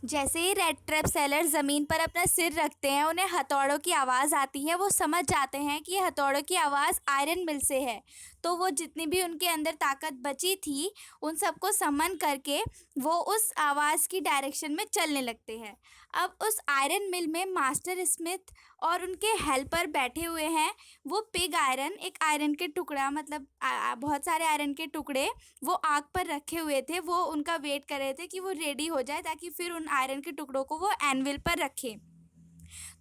जैसे ही red trap seller ज़मीन पर अपना सिर रखते हैं, उन्हें हथौड़ों की आवाज़ आती है। वो समझ जाते हैं कि हथौड़ों की आवाज़ आयरन मिल से है। तो वो जितनी भी उनके अंदर ताकत बची थी, उन सबको समन करके वो उस आवाज़ की डायरेक्शन में चलने लगते हैं। अब उस आयरन मिल में मास्टर स्मिथ और उनके हेल्पर बैठे हुए हैं। वो पिग आयरन, एक आयरन के टुकड़ा, मतलब बहुत सारे आयरन के टुकड़े वो आग पर रखे हुए थे। वो उनका वेट कर रहे थे कि वो रेडी हो जाए, ताकि फिर उन आयरन के टुकड़ों को वो एनविल पर रखें।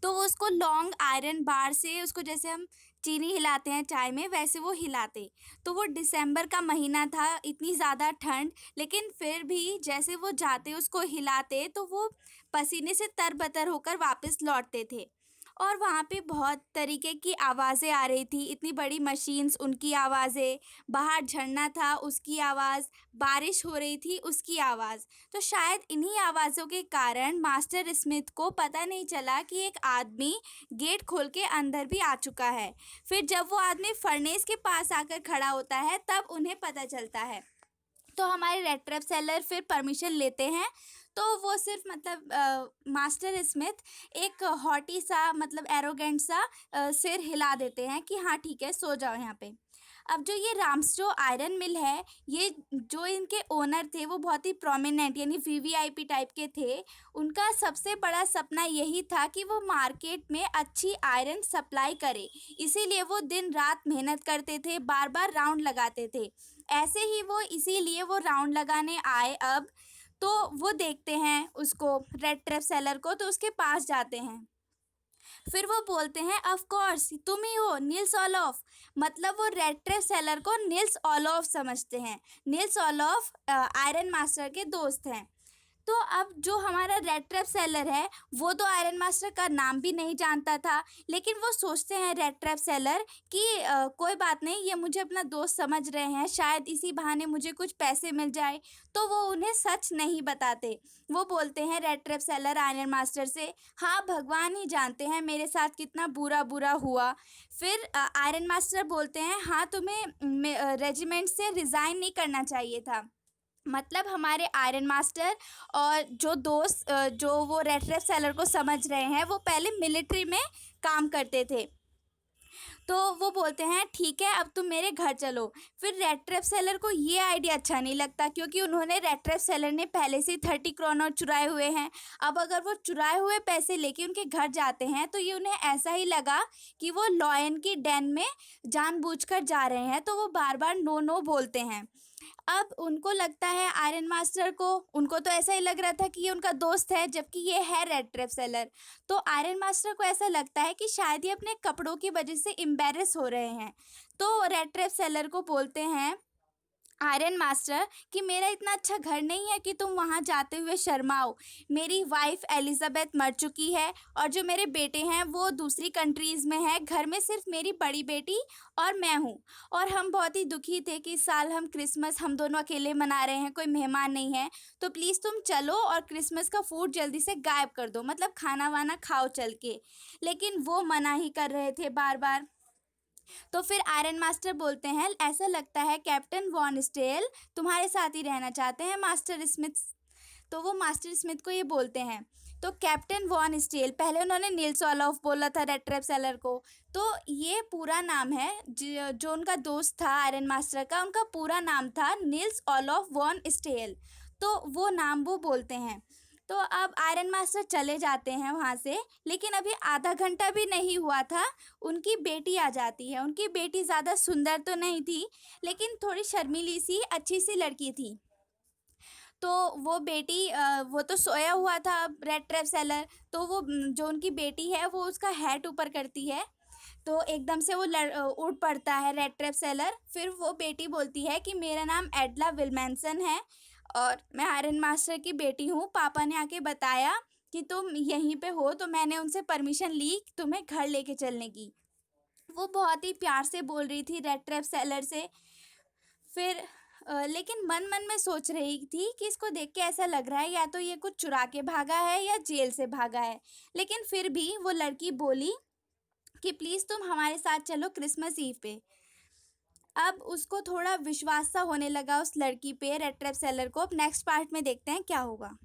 तो वो उसको लॉन्ग आयरन बार से, उसको जैसे हम चीनी हिलाते हैं चाय में, वैसे वो हिलाते। तो वो दिसंबर का महीना था, इतनी ज़्यादा ठंड, लेकिन फिर भी जैसे वो जाते उसको हिलाते तो वो पसीने से तरबतर होकर वापस लौटते थे। और वहाँ पे बहुत तरीके की आवाज़ें आ रही थी, इतनी बड़ी मशीन्स, उनकी आवाज़ें, बाहर झरना था उसकी आवाज़, बारिश हो रही थी उसकी आवाज़। तो शायद इन्हीं आवाज़ों के कारण मास्टर स्मिथ को पता नहीं चला कि एक आदमी गेट खोल के अंदर भी आ चुका है। फिर जब वो आदमी फर्नेस के पास आकर खड़ा होता है, तब उन्हें पता चलता है। तो हमारे रेड ट्रैप सेलर फिर परमिशन लेते हैं। तो वो सिर्फ, मतलब मास्टर स्मिथ एक हॉटी सा, मतलब एरोगेंट सा सिर हिला देते हैं कि हाँ ठीक है, सो जाओ यहाँ पे। अब जो ये राम्सो आयरन मिल है, ये जो इनके ओनर थे वो बहुत ही प्रोमिनेंट, यानी वीवीआईपी टाइप के थे। उनका सबसे बड़ा सपना यही था कि वो मार्केट में अच्छी आयरन सप्लाई करे। इसीलिए वो दिन रात मेहनत करते थे, बार बार राउंड लगाते थे। ऐसे ही वो, इसीलिए वो राउंड लगाने आए अब। तो वो देखते हैं उसको, रेड ट्रैप सेलर को, तो उसके पास जाते हैं। फिर वो बोलते हैं, ऑफ कोर्स तुम ही हो, निल्स ओलॉफ। मतलब वो रेड ट्रैप सेलर को निल्स ओलॉफ समझते हैं। निल्स ओलॉफ आयरन मास्टर के दोस्त हैं। तो अब जो हमारा रेड ट्रैप सेलर है, वो तो आयरन मास्टर का नाम भी नहीं जानता था, लेकिन वो सोचते हैं रेड ट्रैप सेलर कि कोई बात नहीं, ये मुझे अपना दोस्त समझ रहे हैं, शायद इसी बहाने मुझे कुछ पैसे मिल जाए। तो वो उन्हें सच नहीं बताते। वो बोलते हैं red trap seller iron master से, हाँ भगवान ही जानते हैं मेरे साथ कितना बुरा बुरा हुआ। फिर आयरन मास्टर बोलते हैं, हाँ तुम्हें रेजिमेंट से रिज़ाइन नहीं करना चाहिए था। मतलब हमारे आयरन मास्टर और जो दोस्त, जो वो रेड ट्रैप सेलर को समझ रहे हैं, वो पहले मिलिट्री में काम करते थे। तो वो बोलते हैं, ठीक है अब तुम मेरे घर चलो। फिर रेड ट्रैप सेलर को ये आइडिया अच्छा नहीं लगता, क्योंकि उन्होंने, रेड ट्रैप सेलर ने पहले से ही 30 क्रोनर चुराए हुए हैं। अब अगर वो चुराए हुए पैसे लेके उनके घर जाते हैं, तो ये उन्हें ऐसा ही लगा कि वो लॉयन की डेन में जानबूझकर जा रहे हैं। तो वो बार बार नो नो बोलते हैं। अब उनको लगता है, आयरन मास्टर को, उनको तो ऐसा ही लग रहा था कि ये उनका दोस्त है, जबकि ये है रेड ट्रैप सेलर। तो आयरन मास्टर को ऐसा लगता है कि शायद ये अपने कपड़ों की वजह से एम्बेरस हो रहे हैं। तो रेड ट्रैप सेलर को बोलते हैं आयरन मास्टर कि मेरा इतना अच्छा घर नहीं है कि तुम वहाँ जाते हुए शर्माओ। मेरी वाइफ एलिजाबेथ मर चुकी है, और जो मेरे बेटे हैं वो दूसरी कंट्रीज़ में हैं। घर में सिर्फ मेरी बड़ी बेटी और मैं हूँ। और हम बहुत ही दुखी थे कि इस साल हम क्रिसमस हम दोनों अकेले मना रहे हैं, कोई मेहमान नहीं है। तो प्लीज़ तुम चलो और क्रिसमस का फूड जल्दी से गायब कर दो, मतलब खाना वाना खाओ चल के। लेकिन वो मना ही कर रहे थे बार बार। तो फिर आयरन मास्टर बोलते हैं, ऐसा लगता है कैप्टन वॉन स्टेल तुम्हारे साथ ही रहना चाहते हैं मास्टर स्मिथ। तो वो मास्टर स्मिथ को ये बोलते हैं। तो कैप्टन वॉन स्टेल, पहले उन्होंने निल्स ओलॉफ बोला था रेड ट्रैप सेलर को। तो ये पूरा नाम है, जो उनका दोस्त था आयरन मास्टर का, उनका पूरा नाम था निल्स ओलॉफ वॉन स्टेल। तो वो नाम वो बोलते हैं। तो अब आयरन मास्टर चले जाते हैं वहाँ से, लेकिन अभी आधा घंटा भी नहीं हुआ था, उनकी बेटी आ जाती है। उनकी बेटी ज़्यादा सुंदर तो नहीं थी, लेकिन थोड़ी शर्मीली सी, अच्छी सी लड़की थी। तो वो बेटी, वो तो सोया हुआ था रेड ट्रैप सेलर। तो वो जो उनकी बेटी है, वो उसका हैट ऊपर करती है। तो एकदम से वो उड़ पड़ता है रेड ट्रैप सेलर। फिर वो बेटी बोलती है कि मेरा नाम एडला विल्मैंसन है, और मैं आयरन मास्टर की बेटी हूँ। पापा ने आके बताया कि तुम यहीं पे हो, तो मैंने उनसे परमिशन ली तुम्हें घर लेके चलने की। वो बहुत ही प्यार से बोल रही थी रेड ट्रैप सेलर से। फिर लेकिन मन मन में सोच रही थी कि इसको देख के ऐसा लग रहा है या तो ये कुछ चुरा के भागा है या जेल से भागा है। लेकिन फिर भी वो लड़की बोली कि प्लीज़ तुम हमारे साथ चलो क्रिसमस ईव पे। अब उसको थोड़ा विश्वास सा होने लगा उस लड़की पे, रेड ट्रैप सेलर को। अब नेक्स्ट पार्ट में देखते हैं क्या होगा।